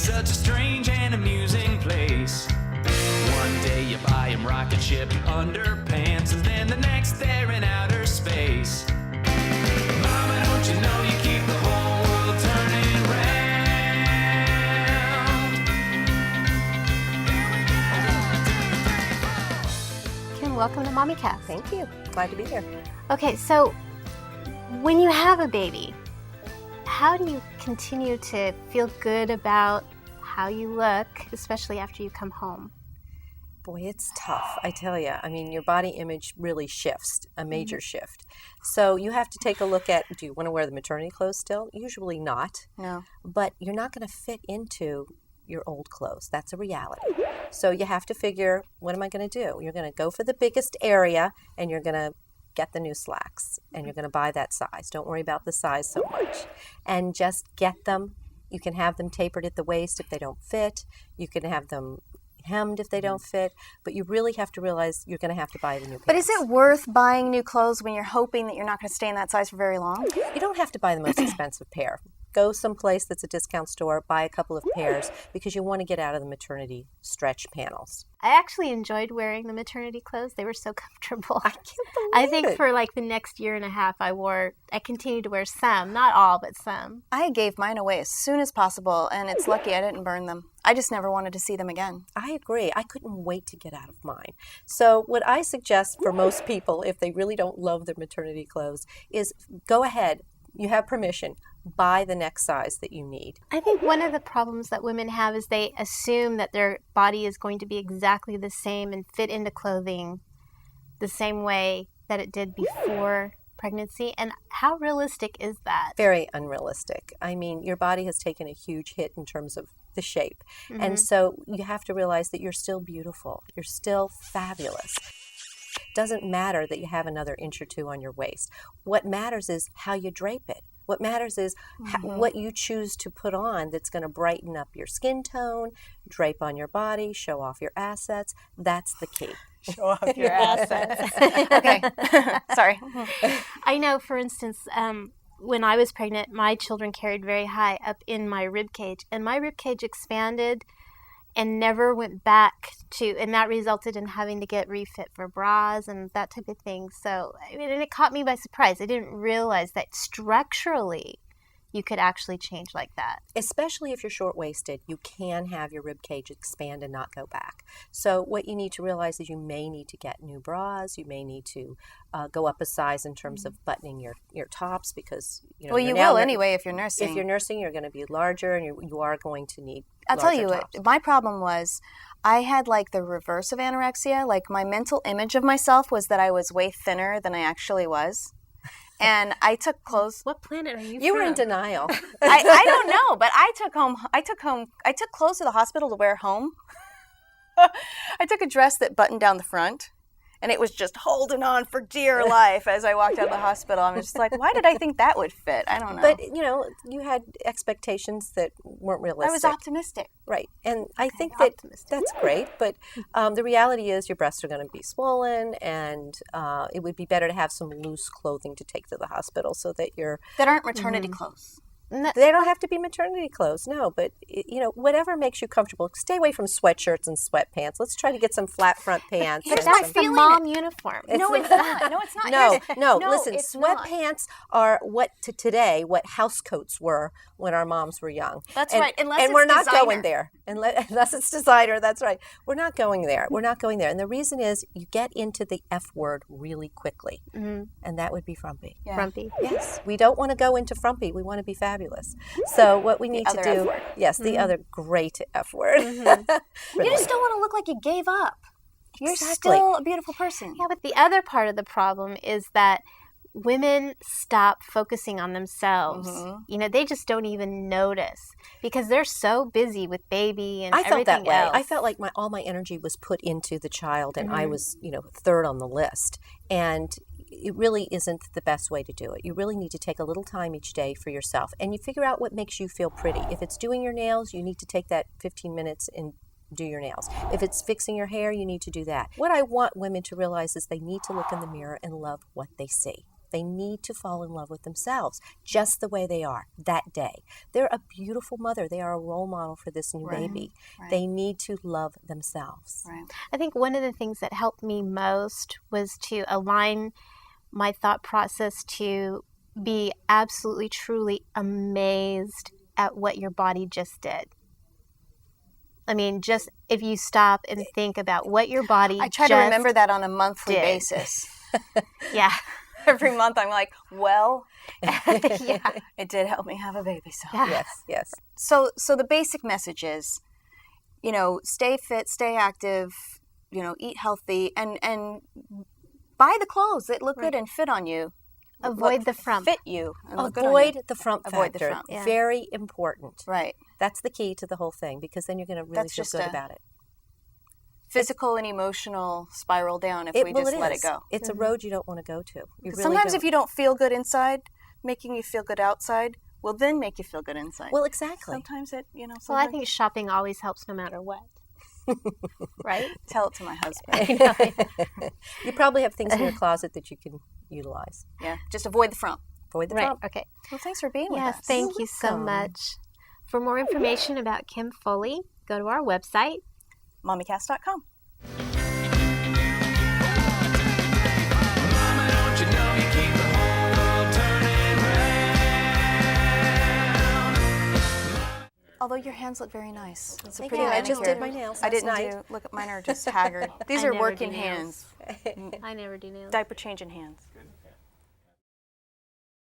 such a strange and amusing place. One day you buy 'em rocket ship underpants, and then the next they're in outer space. Mama, don't you know you keep the whole world turning round? Kim, welcome to Mommy Cast. Thank you. Glad to be here. Okay, so when you have a baby, how do you continue to feel good about how you look, especially after you come home? Boy, it's tough, I tell you. I mean, your body image really shifts, a major shift. So you have to take a look at, do you want to wear the maternity clothes still? Usually not. No. But you're not going to fit into your old clothes. That's a reality. So you have to figure, what am I going to do? You're going to go for the biggest area, and you're going to get the new slacks, and you're going to buy that size. Don't worry about the size so much. And just get them. You can have them tapered at the waist if they don't fit. You can have them hemmed if they don't fit, but you really have to realize you're going to have to buy the new pants. But is it worth buying new clothes when you're hoping that you're not going to stay in that size for very long? You don't have to buy the most expensive pair. Go someplace that's a discount store, buy a couple of pairs, because you want to get out of the maternity stretch panels. I actually enjoyed wearing the maternity clothes. They were so comfortable. I can't believe I think it. for like the next year and a half, I continued to wear some, not all, but some. I gave mine away as soon as possible, and it's lucky I didn't burn them. I just never wanted to see them again. I agree. I couldn't wait to get out of mine. So what I suggest for most people, if they really don't love their maternity clothes, is go ahead. You have permission. Buy the next size that you need. I think one of the problems that women have is they assume that their body is going to be exactly the same and fit into clothing the same way that it did before pregnancy. And how realistic is that? Very unrealistic. I mean, your body has taken a huge hit in terms of the shape. And so you have to realize that you're still beautiful. You're still fabulous. It doesn't matter that you have another inch or two on your waist. What matters is how you drape it. What matters is what you choose to put on that's going to brighten up your skin tone, drape on your body, show off your assets. That's the key. Show off your assets. Okay. Sorry. I know, for instance, when I was pregnant, my children carried very high up in my rib cage, and my rib cage expanded and never went back and that resulted in having to get refit for bras and that type of thing. So, I mean, and it caught me by surprise. I didn't realize that structurally you could actually change like that. Especially if you're short-waisted, you can have your rib cage expand and not go back. So what you need to realize is you may need to get new bras. You may need to go up a size in terms of buttoning your tops because, you know. Well, you will anyway if you're nursing. If you're nursing, you're going to be larger and you are going to need I'll tell you tops. what, my problem was I had like the reverse of anorexia. Like my mental image of myself was that I was way thinner than I actually was. And I took clothes. What planet are you You from? were in denial. I don't know, but I took clothes to the hospital to wear home. I took a dress that buttoned down the front, and it was just holding on for dear life as I walked out of the hospital. I'm just like, why did I think that would fit? I don't know. But, you know, you had expectations that weren't realistic. I was optimistic. Right. And I think that that's great. But the reality is your breasts are going to be swollen, and it would be better to have some loose clothing to take to the hospital so that you're... That aren't maternity clothes. They don't have to be maternity clothes, no. But, you know, whatever makes you comfortable. Stay away from sweatshirts and sweatpants. Let's try to get some flat front pants. That's the mom uniform. No, it's not. No, it's not. No, No, listen, it's sweatpants are what house coats were when our moms were young. That's and, right, unless and it's we're not designer. going there. Unless it's designer, that's right. We're not going there. We're not going there. And the reason is you get into the F word really quickly. And that would be frumpy. Yeah. Frumpy. Yes, we don't want to go into frumpy. We want to be fabulous. So what we need to other do, F word. yes, the other great F word. You just don't want to look like you gave up. You're Exactly. still a beautiful person. Yeah, but the other part of the problem is that women stop focusing on themselves. You know, they just don't even notice because they're so busy with baby and I felt that everything way. else. I felt like all my energy was put into the child, and I was, you know, third on the list. And it really isn't the best way to do it. You really need to take a little time each day for yourself, and you figure out what makes you feel pretty. If it's doing your nails, you need to take that 15 minutes and do your nails. If it's fixing your hair, you need to do that. What I want women to realize is they need to look in the mirror and love what they see. They need to fall in love with themselves just the way they are that day. They're a beautiful mother. They are a role model for this new baby. Right. They need to love themselves. Right. I think one of the things that helped me most was to align my thought process to be absolutely, truly amazed at what your body just did. I mean, just if you stop and think about what your body I try to remember that on a monthly basis. Yeah. Every month I'm like, well, Yeah. it did help me have a baby. So Yes. So the basic message is, stay fit, stay active, eat healthy, and buy the clothes that look good and fit on you. Avoid the frump. Fit you. And look good on Avoid you. the frump Avoid the factor. frump. Yeah. Very important. Right. That's the key to the whole thing, because then you're going to really That's feel just good a- about it. Physical and emotional spiral down if we just let it go. It's a road you don't want to go to. You really Sometimes don't. if you don't feel good inside, making you feel good outside will then make you feel good inside. Well, exactly. sometimes it, Well, I think shopping always helps no matter what. Right? tell it to my husband. You probably have things in your closet that you can utilize. Yeah, just avoid the front. Avoid the Right. frump. Okay. Well, thanks for being with Yes, us. thank you so welcome. much. For more information about Kim Foley, go to our website. MommyCast.com. Mama, don't you know you keep the whole world turning round? Although your hands look very nice. It's a Thank pretty you. I manicure. just did my nails I last didn't night. do. Look, mine are just haggard. These I are never working do hands. nails. I never do nails. Diaper changing hands.